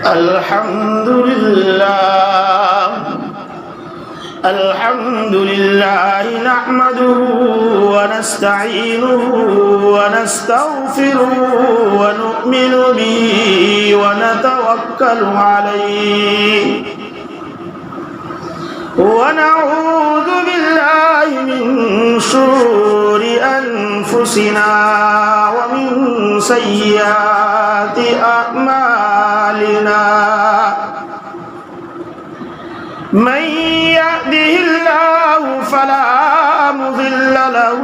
الحمد لله نحمده ونستعينه ونستغفره ونؤمن به ونتوكل عليه ونعوذ بالله من شرور أنفسنا ومن سيئات أعمالنا من يهده الله فلا مضل له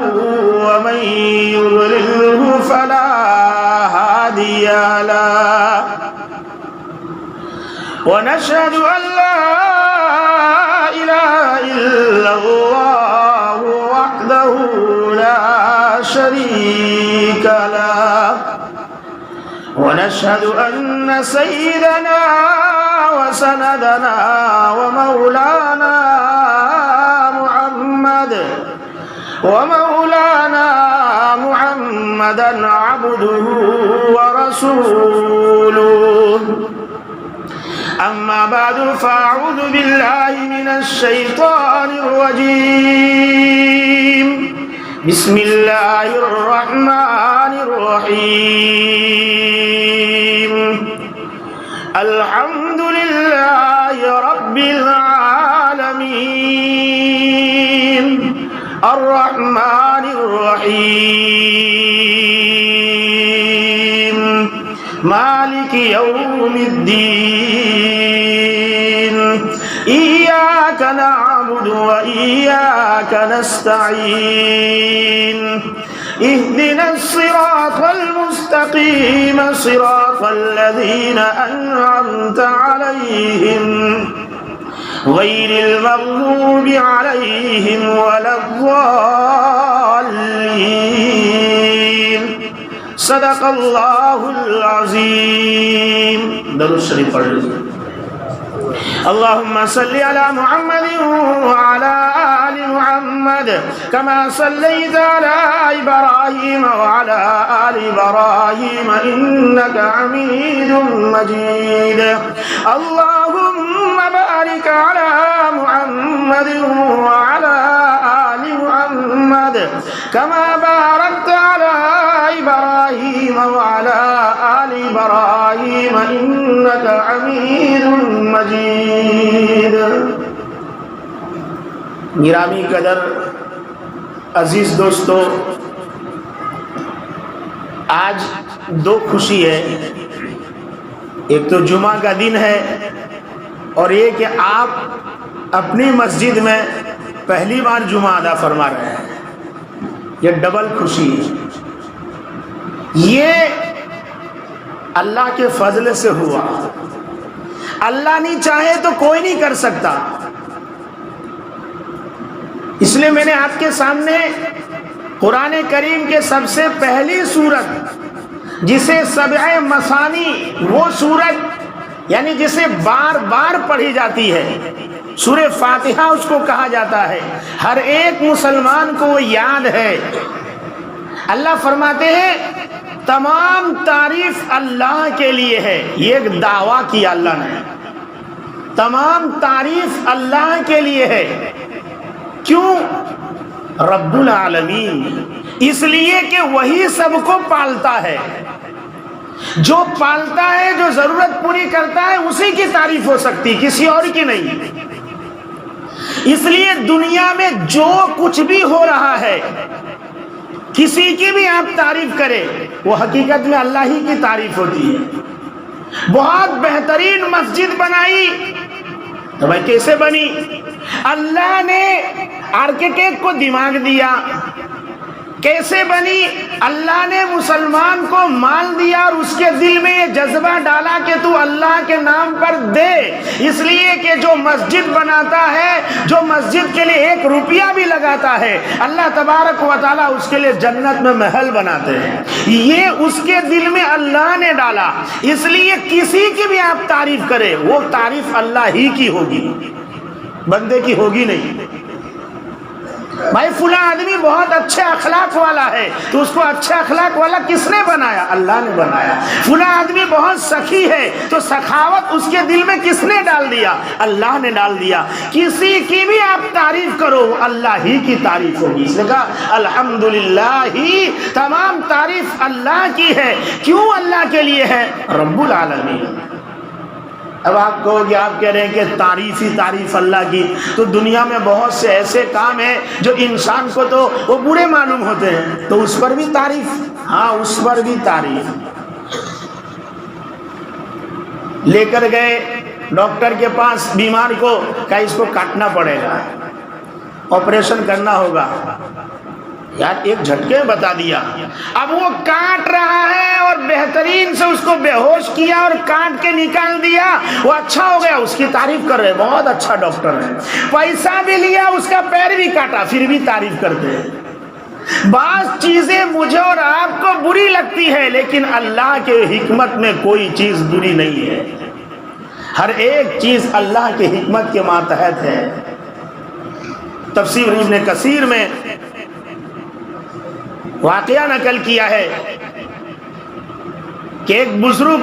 ومن يضلله فلا هادي له ونشهد أن لا إله إلا الله وحده لا شريك له ونشهد أن سيدنا وسندنا ومولانا محمدا عبده ورسوله أما بعد فأعوذ بالله من الشيطان الرجيم بسم الله الرحمن الرحيم الحمد لله رب العالمين الرحمن الرحيم مالك يوم الدين إياك نعبد وإياك نستعين اهدنا الصراط المستقيم صراط الذين أنعمت عليهم غير المغضوب عليهم ولا الضالين صدق الله العظيم. درود شریف پڑھ لیجیے. اللهم صل على محمد وعلى آل محمد كما صليت على إبراهيم وعلى آل إبراهيم إنك حميد مجيد. اللهم بارك على محمد وعلى آل محمد كما باركت على إبراهيم وعلى آل إبراهيم إنك حميد مجيد. گرامی قدر عزیز دوستو، آج دو خوشی ہے. ایک تو جمعہ کا دن ہے اور یہ کہ آپ اپنی مسجد میں پہلی بار جمعہ ادا فرما رہے ہیں. یہ ڈبل خوشی ہے. یہ اللہ کے فضل سے ہوا. اللہ نہیں چاہے تو کوئی نہیں کر سکتا. اس لیے میں نے آپ کے سامنے قرآن کریم کے سب سے پہلی سورت جسے سبع مثانی، وہ سورت یعنی جسے بار بار پڑھی جاتی ہے، سورہ فاتحہ اس کو کہا جاتا ہے. ہر ایک مسلمان کو وہ یاد ہے. اللہ فرماتے ہیں تمام تعریف اللہ کے لیے ہے. یہ ایک دعویٰ کیا اللہ نے. تمام تعریف اللہ کے لیے ہے. کیوں؟ رب العالمین. اس لیے کہ وہی سب کو پالتا ہے. جو پالتا ہے، جو ضرورت پوری کرتا ہے، اسی کی تعریف ہو سکتی، کسی اور کی نہیں. اس لیے دنیا میں جو کچھ بھی ہو رہا ہے، کسی کی بھی آپ تعریف کریں، وہ حقیقت میں اللہ ہی کی تعریف ہوتی ہے. بہت بہترین مسجد بنائی تو بھائی کیسے بنی؟ اللہ نے آرکیٹیکٹ کو دماغ دیا. کیسے بنی؟ اللہ نے مسلمان کو مال دیا اور اس کے دل میں یہ جذبہ ڈالا کہ تو اللہ کے نام پر دے. اس لیے کہ جو مسجد بناتا ہے، جو مسجد کے لیے 1 روپیہ بھی لگاتا ہے، اللہ تبارک و تعالیٰ اس کے لیے جنت میں محل بناتے ہیں. یہ اس کے دل میں اللہ نے ڈالا. اس لیے کسی کی بھی آپ تعریف کریں، وہ تعریف اللہ ہی کی ہوگی، بندے کی ہوگی نہیں. بھائی فلاں آدمی بہت اچھے اخلاق والا ہے، تو اس کو اچھے اخلاق والا کس نے بنایا؟ اللہ نے بنایا۔ فلاں آدمی بہت سخی ہے، تو سخاوت اس کے دل میں کس نے ڈال دیا؟ اللہ نے ڈال دیا۔ کسی کی بھی آپ تعریف کرو، اللہ ہی کی تعریف ہوگی۔ اس نے کہا الحمدللہ ہی، تمام تعریف اللہ کی ہے۔ کیوں اللہ کے لیے ہے؟ رب العالمین۔ اب آپ کہو کہ آپ کہہ رہے ہیں کہ تعریف ہی تعریف اللہ کی، تو دنیا میں بہت سے ایسے کام ہیں جو انسان کو تو وہ برے معلوم ہوتے ہیں، تو اس پر بھی تعریف؟ ہاں، اس پر بھی تعریف۔ لے کر گئے ڈاکٹر کے پاس بیمار کو، کہا اس کو کاٹنا پڑے گا، آپریشن کرنا ہوگا۔ یار ایک جھٹکے میں بتا دیا۔ اب وہ کاٹ رہا ہے اور بہترین سے اس کو بے ہوش کیا اور کاٹ کے نکال دیا، وہ اچھا ہو گیا، اس کی تعریف کر رہے، بہت اچھا ڈاکٹر ہے، پیسہ بھی لیا، اس کا پیر بھی کاٹا، پھر بھی تعریف کرتے ہیں۔ بعض چیزیں مجھے اور آپ کو بری لگتی ہے، لیکن اللہ کے حکمت میں کوئی چیز بری نہیں ہے، ہر ایک چیز اللہ کے حکمت کے ماتحت ہے۔ تفسیر ابن کثیر میں واقعہ نقل کیا ہے کہ ایک بزرگ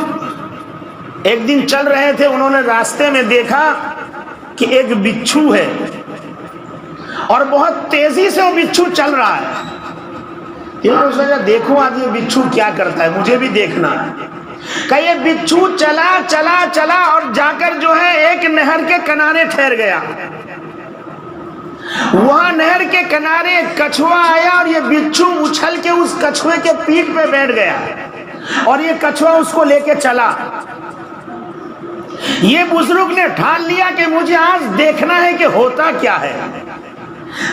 ایک دن چل رہے تھے، انہوں نے راستے میں دیکھا کہ ایک بچھو ہے اور بہت تیزی سے وہ بچھو چل رہا ہے۔ انہوں نے سوچا دیکھو آج یہ بچھو کیا کرتا ہے، مجھے بھی دیکھنا ہے۔ کہ یہ بچھو چلا چلا چلا اور جا کر جو ہے ایک نہر کے کنارے ٹھہر گیا۔ وہاں نہر کے کنارے ایک کچھوا آیا اور یہ بچھو اچھل کے اس کچھوے کے پیٹھ پہ بیٹھ گیا اور یہ کچھوا اس کو لے کے چلا۔ یہ بزرگ نے ٹھان لیا کہ مجھے آج دیکھنا ہے کہ ہوتا کیا ہے،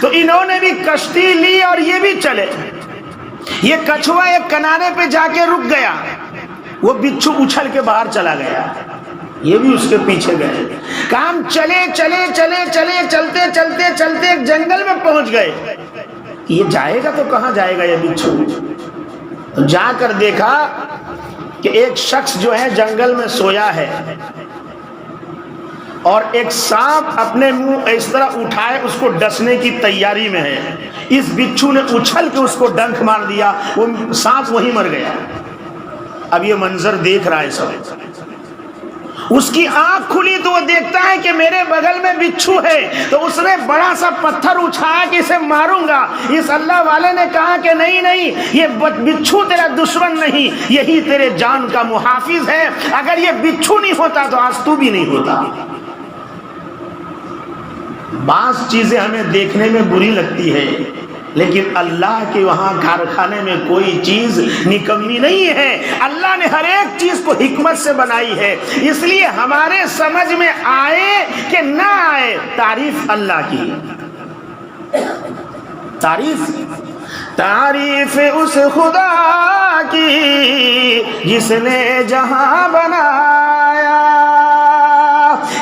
تو انہوں نے بھی کشتی لی اور یہ بھی چلے۔ یہ کچھوا ایک کنارے پہ جا کے رک گیا، وہ بچھو اچھل کے باہر چلا گیا، یہ بھی اس کے پیچھے گئے۔ کام چلے چلے چلے چلے چلتے چلتے چلتے ایک جنگل میں پہنچ گئے۔ یہ جائے گا تو کہاں جائے گا یہ بچھو؟ تو جا کر دیکھا کہ ایک شخص جو ہے جنگل میں سویا ہے اور ایک سانپ اپنے منہ اس طرح اٹھائے اس کو ڈسنے کی تیاری میں ہے۔ اس بچھو نے اچھل کے اس کو ڈنک مار دیا، وہ سانپ وہیں مر گیا۔ اب یہ منظر دیکھ رہا ہے سب، اس کی آنکھ کھلی تو وہ دیکھتا ہے کہ میرے بغل میں بچھو ہے، تو اس نے بڑا سا پتھر اٹھایا کہ اسے ماروں گا۔ اس اللہ والے نے کہا کہ نہیں نہیں، یہ بچھو تیرا دشمن نہیں، یہی تیرے جان کا محافظ ہے، اگر یہ بچھو نہیں ہوتا تو آج تو بھی نہیں ہوتا۔ بعض چیزیں ہمیں دیکھنے میں بری لگتی ہے، لیکن اللہ کے وہاں کارخانے میں کوئی چیز نکمی نہیں ہے، اللہ نے ہر ایک چیز کو حکمت سے بنائی ہے۔ اس لیے ہمارے سمجھ میں آئے کہ نہ آئے، تعریف اللہ کی، تعریف اس خدا کی جس نے جہاں بنایا،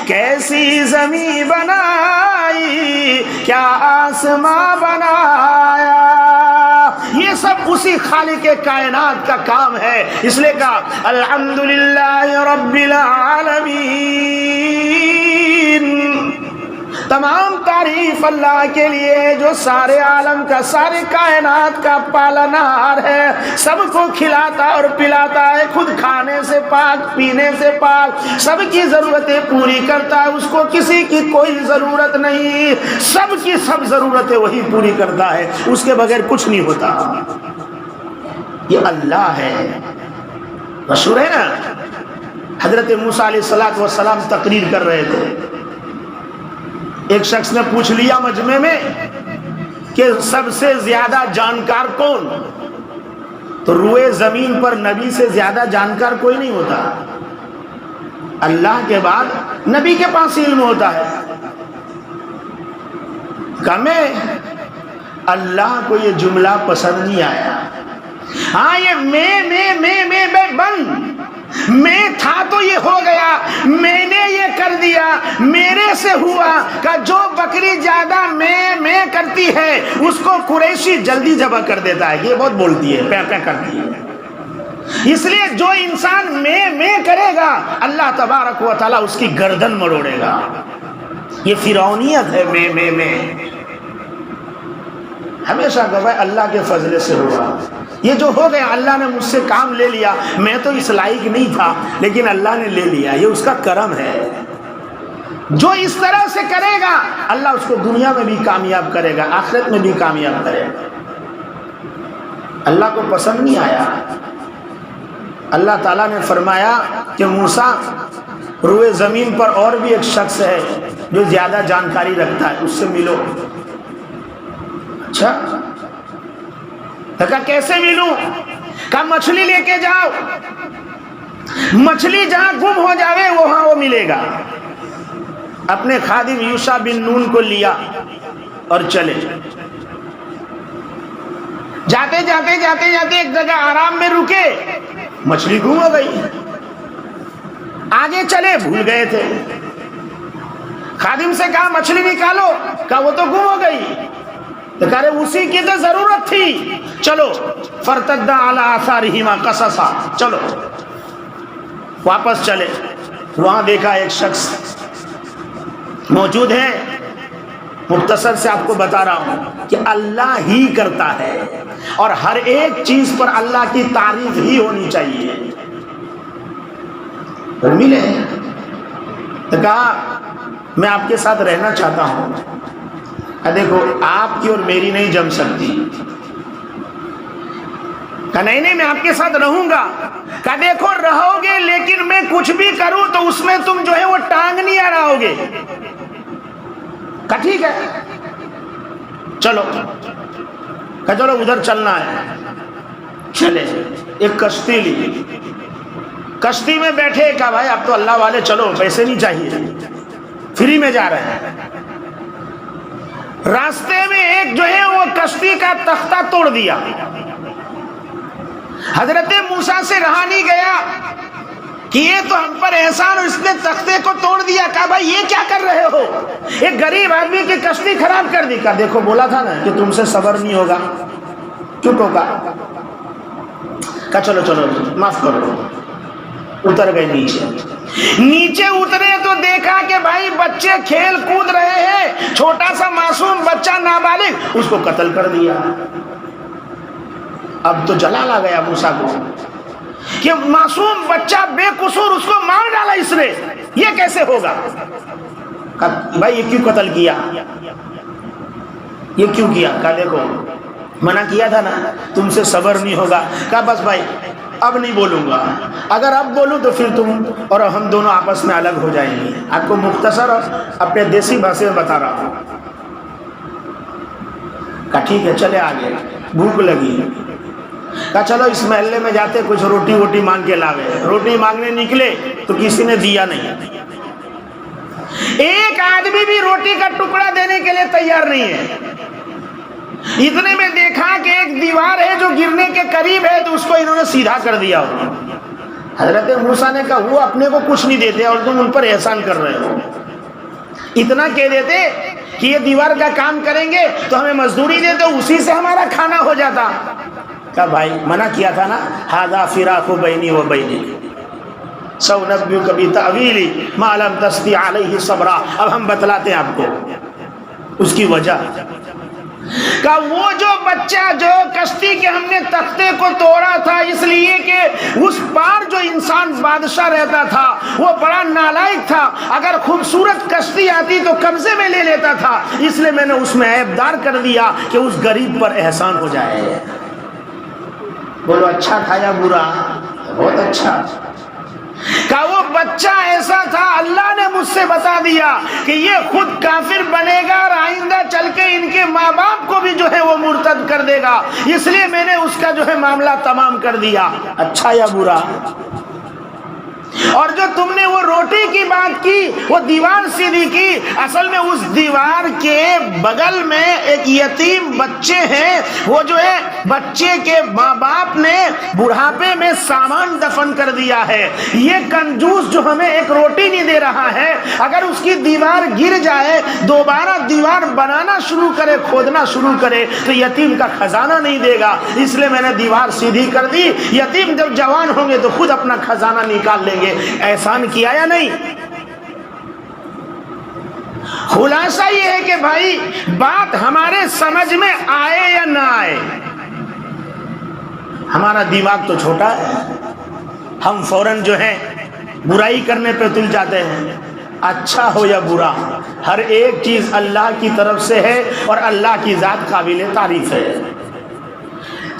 کیسی زمین بنائی، کیا آسماں بنایا، یہ سب اسی خالق کائنات کا کام ہے۔ اس لیے کہا الحمدللہ رب العالمین، تمام تعریف اللہ کے لیے جو سارے عالم کا، سارے کائنات کا پالنہار ہے، سب کو کھلاتا اور پلاتا ہے، خود کھانے سے پاک، پینے سے پاک، سب کی ضرورتیں پوری کرتا ہے، اس کو کسی کی کوئی ضرورت نہیں، سب کی سب ضرورتیں وہی پوری کرتا ہے، اس کے بغیر کچھ نہیں ہوتا۔ یہ اللہ ہے۔ مشہور ہے نا، حضرت موسیٰ علیہ السلام تقریر کر رہے تھے، ایک شخص نے پوچھ لیا مجمع میں کہ سب سے زیادہ جانکار کون؟ تو روئے زمین پر نبی سے زیادہ جانکار کوئی نہیں ہوتا، اللہ کے بعد نبی کے پاس علم ہوتا ہے۔ کمے اللہ کو یہ جملہ پسند نہیں آیا۔ ہاں یہ میں بند، میں تھا تو یہ ہو گیا، میں نے یہ کر دیا، میرے سے ہوا، کہ جو بکری زیادہ میں کرتی ہے اس کو قریشی جلدی ذبح کر دیتا ہے، یہ بہت بولتی ہے، پے کرتی ہے۔ اس لیے جو انسان میں کرے گا اللہ تبارک و تعالیٰ اس کی گردن مروڑے گا۔ یہ فرعونیت ہے، میں ہمیشہ گواہ اللہ کے فضل سے ہوا، یہ جو ہو گیا اللہ نے مجھ سے کام لے لیا، میں تو اس لائق نہیں تھا لیکن اللہ نے لے لیا، یہ اس کا کرم ہے۔ جو اس طرح سے کرے گا اللہ اس کو دنیا میں بھی کامیاب کرے گا، آخرت میں بھی کامیاب کرے گا۔ اللہ کو پسند نہیں آیا، اللہ تعالیٰ نے فرمایا کہ موسیٰ روئے زمین پر اور بھی ایک شخص ہے جو زیادہ جانکاری رکھتا ہے، اس سے ملو۔ اچھا، کہا کیسے ملوں؟ کہا مچھلی لے کے جاؤ، مچھلی جہاں گم ہو جاوے وہاں وہ ملے گا۔ اپنے خادم یوشع بن نون کو لیا اور چلے، جاتے جاتے جاتے جاتے ایک جگہ آرام میں رکے، مچھلی گم ہو گئی، آگے چلے بھول گئے تھے، خادم سے کہا مچھلی نکالو، کہا وہ تو گم ہو گئی، تو کہا رہے اسی کی تو ضرورت تھی، چلو فرتدا علی آثارہما قصصا، چلو واپس چلے۔ وہاں دیکھا ایک شخص موجود ہے، مختصر سے آپ کو بتا رہا ہوں کہ اللہ ہی کرتا ہے اور ہر ایک چیز پر اللہ کی تعریف ہی ہونی چاہیے۔ ملے تو کہا میں آپ کے ساتھ رہنا چاہتا ہوں، دیکھو آپ کی اور میری نہیں جم سکتی، کہا نہیں نہیں میں آپ کے ساتھ رہوں گا، کہا دیکھو رہو گے لیکن میں کچھ بھی کروں تو اس میں تم جو ہے وہ ٹانگ نہیں اڑاؤ گے، کہا ٹھیک ہے چلو، کہا چلو ادھر چلنا ہے، چلے ایک کشتی لی، کشتی میں بیٹھے، کہا بھائی اب تو اللہ والے چلو پیسے نہیں چاہیے، فری میں جا رہے ہیں۔ راستے میں ایک جو ہے وہ کشتی کا تختہ توڑ دیا، حضرت موسیٰ سے رہا نہیں گیا کہ یہ تو ہم پر احسان، اور اس نے تختے کو توڑ دیا۔ کہا بھائی یہ کیا کر رہے ہو؟ ایک غریب آدمی کی کشتی خراب کر دی۔ کہا دیکھو بولا تھا نا کہ تم سے صبر نہیں ہوگا، چپ ہوگا۔ کہا چلو چلو معاف کرو، اتر گئے نیچے۔ نیچے اترے تو دیکھا کہ بھائی بچے کھیل کود رہے ہیں، چھوٹا سا معصوم بچہ نابالغ، اس کو قتل کر دیا۔ اب تو جلال آ گیا موسیٰ کو کہ معصوم بچہ بے قصور اس کو مار ڈالا اس نے، یہ کیسے ہوگا؟ کہا بھائی یہ کیوں قتل کیا، یہ کیوں کیا؟ کہا دیکھو منع کیا تھا نا تم سے صبر نہیں ہوگا۔ کہا بس بھائی اب نہیں بولوں گا، اگر اب بولوں تو پھر تم اور ہم دونوں آپس میں الگ ہو جائیں گے۔ آپ کو مختصر اور اپنے دیسی بھاشے میں بتا رہا ہوں۔ کہا ٹھیک ہے چلے آگے، بھوک لگی، کہا چلو اس محلے میں جاتے کچھ روٹی ووٹی مانگ کے لاوے۔ روٹی مانگنے نکلے تو کسی نے دیا نہیں، ایک آدمی بھی روٹی کا ٹکڑا دینے کے لیے تیار نہیں ہے۔ اتنے میں دیکھا کہ ایک دیوار ہے جو گرنے کے قریب ہے، تو اس کو انہوں نے سیدھا کر دیا۔ حضرت موسیٰ نے کہا وہ اپنے کو کچھ نہیں دیتے اور تم ان پر احسان کر رہے ہو، اتنا کہہ دیتے کہ یہ دیوار کا کام کریں گے تو ہمیں مزدوری دیتے، اسی سے ہمارا کھانا ہو جاتا۔ کہا بھائی منع کیا تھا نا، ھذا فراق بینی و بینک سأنبئک بتأویل ما لم تستطع علیہ صبرا۔ اب ہم بتلاتے ہیں آپ کو اس کی وجہ۔ کہ وہ جو بچہ جو کشتی کے ہم نے تختے کو توڑا تھا اس لیے کہ اس پار جو انسان بادشاہ رہتا تھا وہ بڑا نالائق تھا، اگر خوبصورت کشتی آتی تو قبضے میں لے لیتا تھا، اس لیے میں نے اس میں عیب دار کر دیا کہ اس غریب پر احسان ہو جائے۔ بولو اچھا تھا یا برا؟ بہت اچھا۔ کہ وہ بچہ ایسا تھا، اللہ نے مجھ سے بتا دیا کہ یہ خود کافر بنے گا اور آئندہ چل کے ان کے ماں باپ کو بھی جو ہے وہ مرتد کر دے گا، اس لیے میں نے اس کا جو ہے معاملہ تمام کر دیا۔ اچھا یا برا؟ اور جو تم نے وہ روٹی کی بات کی، وہ دیوار سیدھی کی، اصل میں اس دیوار کے بغل میں ایک یتیم بچے ہیں، وہ جو ہے بچے کے ماں باپ نے بڑھاپے میں سامان دفن کر دیا ہے۔ یہ کنجوس جو ہمیں ایک روٹی نہیں دے رہا ہے، اگر اس کی دیوار گر جائے دوبارہ دیوار بنانا شروع کرے، کھودنا شروع کرے تو یتیم کا خزانہ نہیں دے گا، اس لیے میں نے دیوار سیدھی کر دی، یتیم جب جوان ہوں گے تو خود اپنا خزانہ نکال لیں گے۔ احسان کیا یا نہیں؟ خلاصہ یہ ہے کہ بھائی بات ہمارے سمجھ میں آئے یا نہ آئے، ہمارا دماغ تو چھوٹا ہے، ہم فوراً جو ہے برائی کرنے پہ تل جاتے ہیں، اچھا ہو یا برا ہر ایک چیز اللہ کی طرف سے ہے اور اللہ کی ذات قابل تعریف ہے۔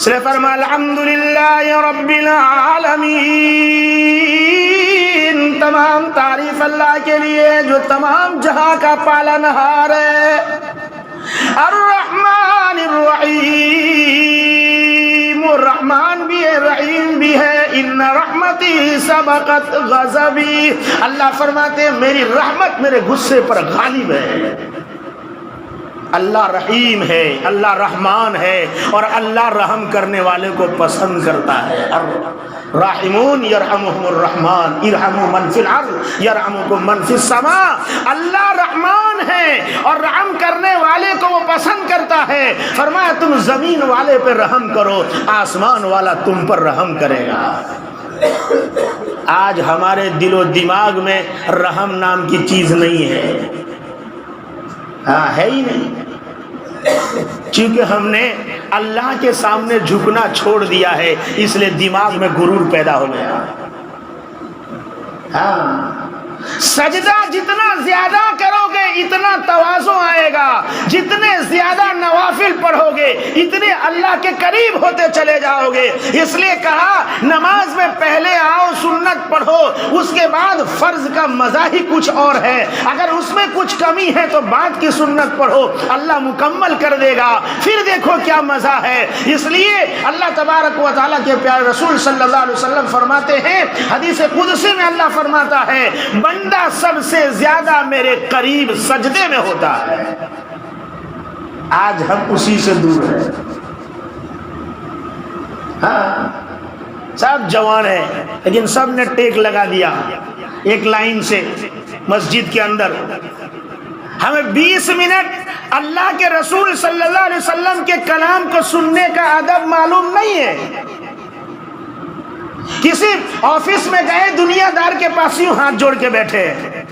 صرف فرما الحمدللہ رب العالمین، تمام تعریف اللہ کے لیے جو تمام جہاں کا پالنہار ہے، الرحمن الرحیم، رحمان بھی ہے رحیم بھی ہے، ان رحمتی سبقت غضبی، اللہ فرماتے ہیں میری رحمت میرے غصے پر غالب ہے۔ اللہ رحیم ہے، اللہ رحمان ہے، اور اللہ رحم کرنے والے کو پسند کرتا ہے۔ راحمون یرحمہم الرحمن ارحموا من فی الارض یرحمکم من فی السماء، اللہ رحمان ہے اور رحم کرنے والے کو وہ پسند کرتا ہے۔ فرمایا تم زمین والے پہ رحم کرو، آسمان والا تم پر رحم کرے گا۔ آج ہمارے دل و دماغ میں رحم نام کی چیز نہیں ہے، ہاں ہے ہی نہیں، چونکہ ہم نے اللہ کے سامنے جھکنا چھوڑ دیا ہے، اس لیے دماغ میں غرور پیدا ہو گیا۔ ہاں سجدہ جتنا زیادہ کرو گے اتنا تواضع آئے گا، جتنے زیادہ نوافل پڑھو گے اتنے اللہ کے قریب ہوتے چلے جاؤ گے۔ اس لیے کہا نماز میں پہلے آؤ سنت پڑھو، اس کے بعد فرض کا مزہ ہی کچھ اور ہے، اگر اس میں کچھ کمی ہے تو بعد کی سنت پڑھو، اللہ مکمل کر دے گا، پھر دیکھو کیا مزہ ہے۔ اس لیے اللہ تبارک و تعالیٰ کے پیارے رسول صلی اللہ علیہ وسلم فرماتے ہیں، حدیث قدسی میں اللہ فرماتا ہے بندہ سب سے زیادہ میرے قریب سجدے میں ہوتا ہے۔ آج ہم اسی سے دور ہیں، ہاں سب جوان ہیں لیکن سب نے ٹیک لگا دیا ایک لائن سے مسجد کے اندر۔ ہمیں 20 منٹ اللہ کے رسول صلی اللہ علیہ وسلم کے کلام کو سننے کا ادب معلوم نہیں ہے۔ کسی آفس میں گئے دنیا دار کے پاس یوں ہاتھ جوڑ کے بیٹھے ہیں۔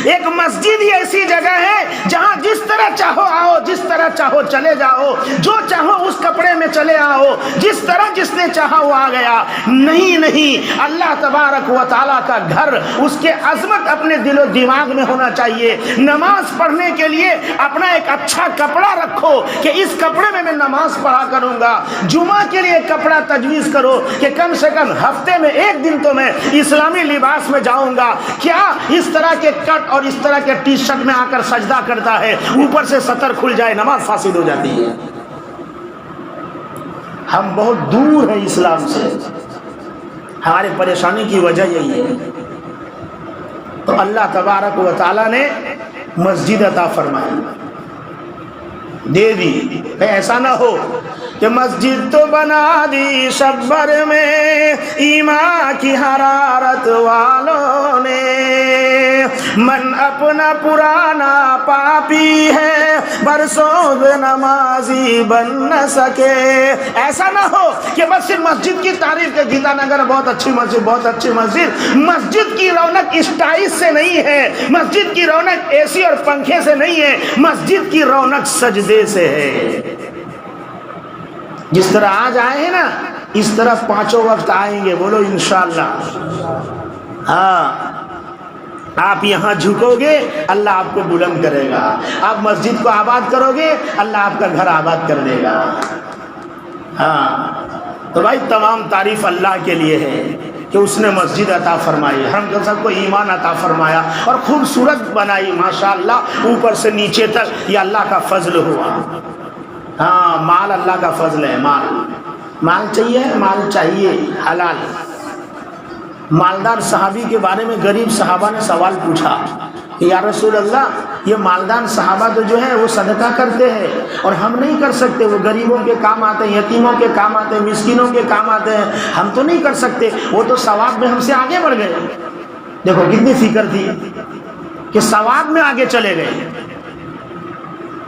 ایک مسجد ہی ایسی جگہ ہے جہاں جس طرح چاہو آؤ، جس طرح چاہو چلے جاؤ، جو چاہو اس کپڑے میں چلے آؤ، جس طرح جس نے چاہا وہ آ گیا۔ نہیں نہیں، اللہ تبارک و تعالیٰ کا گھر، اس کے عظمت اپنے دل و دماغ میں ہونا چاہیے۔ نماز پڑھنے کے لیے اپنا ایک اچھا کپڑا رکھو کہ اس کپڑے میں میں نماز پڑھا کروں گا۔ جمعہ کے لیے کپڑا تجویز کرو کہ کم سے کم ہفتے میں ایک دن تو میں اسلامی لباس میں جاؤں گا۔ کیا اس طرح کے کٹ اور اس طرح کے ٹی شرٹ میں آ کر سجدہ کرتا ہے، اوپر سے سطر کھل جائے نماز فاسد ہو جاتی ہے۔ ہم بہت دور ہیں اسلام سے، ہماری پریشانی کی وجہ یہی ہے۔ تو اللہ تبارک و تعالیٰ نے مسجد عطا فرمائی، دے دی۔ ایسا نہ ہو کہ مسجد تو بنا دی شبر میں ایمان کی حرارت والوں نے، من اپنا پرانا پاپی ہے برسوں سے نمازی بن نہ سکے۔ ایسا نہ ہو کہ بس صرف مسجد کی تعریف کے گیتا نگر بہت اچھی مسجد، بہت اچھی مسجد۔ مسجد کی رونق اسٹائل سے نہیں ہے، مسجد کی رونق اے سی اور پنکھے سے نہیں ہے، مسجد کی رونق سجدے سے ہے۔ جس طرح آج آئے ہیں نا اس طرح پانچوں وقت آئیں گے، بولو انشاءاللہ۔ ہاں آپ یہاں جھکو گے اللہ آپ کو بلند کرے گا، آپ مسجد کو آباد کرو گے اللہ آپ کا گھر آباد کر دے گا۔ ہاں تو بھائی تمام تعریف اللہ کے لیے ہے کہ اس نے مسجد عطا فرمائی، ہم سب کو ایمان عطا فرمایا اور خوبصورت بنائی ماشاءاللہ اوپر سے نیچے تک، یہ اللہ کا فضل ہوا۔ ہاں مال اللہ کا فضل ہے، مال چاہیے، مال چاہیے حلال۔ مالدار صحابی کے بارے میں غریب صحابہ نے سوال پوچھا کہ یا رسول اللہ یہ مالدار صحابہ تو جو ہے وہ صدقہ کرتے ہیں اور ہم نہیں کر سکتے، وہ غریبوں کے کام آتے ہیں، یتیموں کے کام آتے ہیں، مسکینوں کے کام آتے ہیں، ہم تو نہیں کر سکتے، وہ تو ثواب میں ہم سے آگے بڑھ گئے۔ دیکھو کتنی فکر تھی کہ ثواب میں آگے چلے گئے۔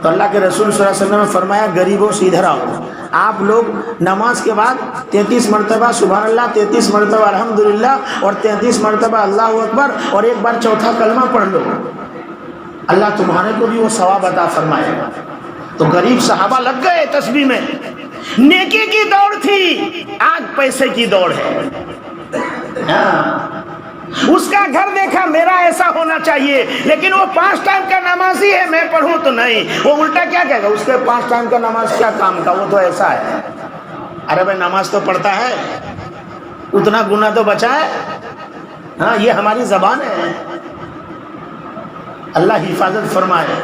تو اللہ کے رسول صلی اللہ علیہ وسلم نے فرمایا غریبوں سے ادھر آؤ، آپ لوگ نماز کے بعد 33 مرتبہ سبحان اللہ، 33 مرتبہ الحمدللہ اور 33 مرتبہ اللہ اکبر اور ایک بار چوتھا کلمہ پڑھ لو۔ اللہ تمہارے کو بھی وہ ثواب عطا فرمائے گا۔ تو غریب صحابہ لگ گئے تسبیح میں، نیکی کی دوڑ تھی، آج پیسے کی دوڑ ہے۔ اس کا گھر دیکھا میرا ایسا ہونا چاہیے، لیکن وہ 5 ٹائم کا نمازی ہے، میں پڑھوں تو نہیں۔ وہ الٹا کیا کہے گا، اس کے 5 ٹائم کا نماز کیا کام کا، وہ تو ایسا ہے۔ ارے بھائی نماز تو پڑھتا ہے، اتنا گناہ تو بچا ہے۔ ہاں یہ ہماری زبان ہے، اللہ حفاظت فرمائے۔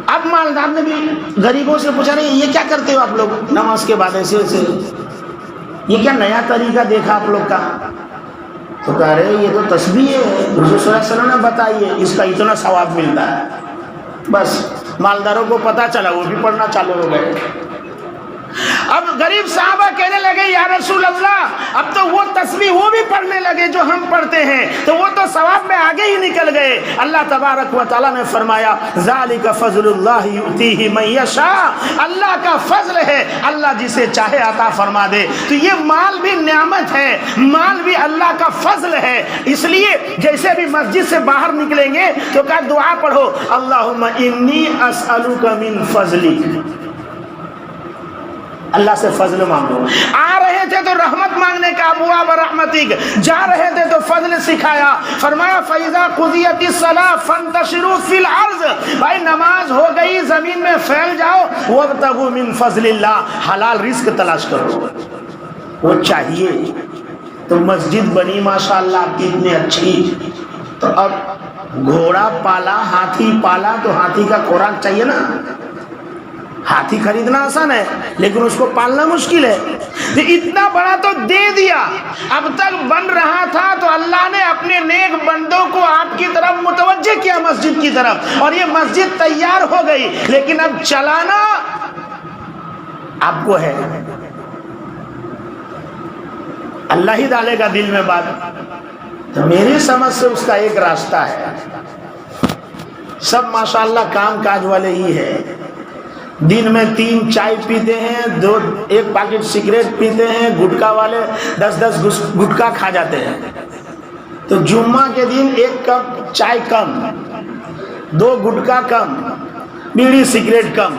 اب مالدار نے بھی غریبوں سے پوچھا، رہے یہ کیا کرتے ہو آپ لوگ نماز کے بعد ایسے ایسے، یہ کیا نیا طریقہ دیکھا آپ لوگ کا؟ تو کہہ رہے یہ تو تسبیح ہے، حضور صلی اللہ علیہ وسلم نے بتائیے، اس کا اتنا ثواب ملتا ہے۔ بس مالداروں کو پتا چلا، وہ بھی پڑھنا چالو ہو گئے۔ اب غریب صحابہ کہنے لگے یا رسول اللہ، اب تو وہ تسبیح وہ بھی پڑھنے لگے جو ہم پڑھتے ہیں، تو وہ تو ثواب میں آگے ہی نکل گئے۔ اللہ تبارک و تعالیٰ نے فرمایا ذالک فضل اللہ یؤتیہ من یشاء، اللہ کا فضل ہے، اللہ جسے چاہے عطا فرما دے۔ تو یہ مال بھی نعمت ہے، مال بھی اللہ کا فضل ہے۔ اس لیے جیسے بھی مسجد سے باہر نکلیں گے تو کہا دعا پڑھو اللہم انی اسألک من فضلک، اللہ سے فضل مانگو۔ آ رہے تھے تو رحمت مانگنے کا، ابواب رحمتک، جا رہے تھے تو فضل سکھایا۔ فرمایا فَإِذَا قُضِيَتِ الصَّلَاةُ فَانتَشِرُوا فِي الْأَرْضِ، بھائی نماز ہو گئی، زمین میں پھیل جاؤ، وَابْتَغُوا مِن فَضْلِ اللَّهِ، حلال رزق تلاش کرو، وہ چاہیے۔ تو مسجد بنی ماشاءاللہ آپ کی اتنی اچھی، تو اب گھوڑا پالا، ہاتھی پالا، تو ہاتھی کا خوراک چاہیے نا۔ ہاتھی خریدنا آسان ہے لیکن اس کو پالنا مشکل ہے۔ تو اتنا بڑا تو دے دیا، اب تک بن رہا تھا، تو اللہ نے اپنے نیک بندوں کو آپ کی طرف متوجہ کیا، مسجد کی طرف، اور یہ مسجد تیار ہو گئی، لیکن اب چلانا آپ کو ہے۔ اللہ ہی ڈالے گا دل میں بات۔ تو میری سمجھ سے اس کا ایک راستہ ہے، سب ماشاءاللہ کام کاج والے ہی ہے، دن میں 3 چائے پیتے ہیں، 1 پیکٹ سگریٹ پیتے ہیں، گٹکا والے 10 گٹکا کھا جاتے ہیں۔ تو جمعہ کے دن 1 کپ چائے کم، 2 گٹکا کم، بیڑی سگریٹ کم،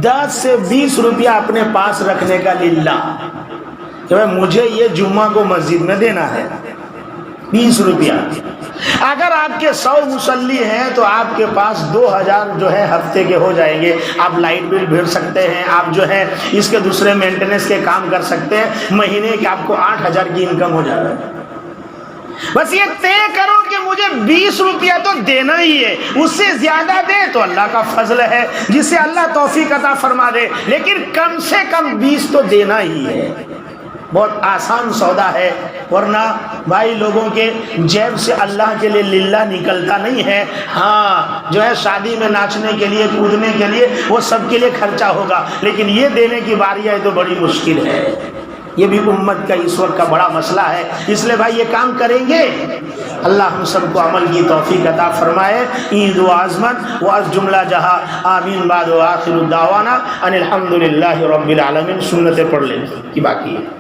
10 سے 20 روپیہ اپنے پاس رکھنے کا للہ، کہ مجھے یہ جمعہ کو مسجد میں دینا ہے، 20 روپیہ۔ اگر آپ کے 100 مصلی ہیں تو آپ کے پاس 2000 جو ہے ہفتے کے ہو جائیں گے۔ آپ لائٹ بل بھر سکتے ہیں، آپ جو ہے اس کے دوسرے مینٹیننس کے کام کر سکتے ہیں، مہینے کے آپ کو 8000 کی انکم ہو جائے گا۔ بس یہ طے کرو کہ مجھے 20 روپیہ تو دینا ہی ہے، اس سے زیادہ دے تو اللہ کا فضل ہے، جس سے اللہ توفیق عطا فرما دے، لیکن کم سے کم 20 تو دینا ہی ہے۔ بہت آسان سودا ہے، ورنہ بھائی لوگوں کے جیب سے اللہ کے لیے للہ نکلتا نہیں ہے۔ ہاں جو ہے شادی میں ناچنے کے لیے، کودنے کے لیے، وہ سب کے لیے خرچہ ہوگا، لیکن یہ دینے کی باری آئے تو بڑی مشکل ہے۔ یہ بھی امت کا اس وقت کا بڑا مسئلہ ہے، اس لیے بھائی یہ کام کریں گے، اللہ ہم سب کو عمل کی توفیق عطا فرمائے۔ عید و عظمت و از جملہ جہاں آمین بعد و آخر الدعوانا ان الحمدللہ رب العالمین۔ سنتیں پڑھ لیں کہ باقی ہے۔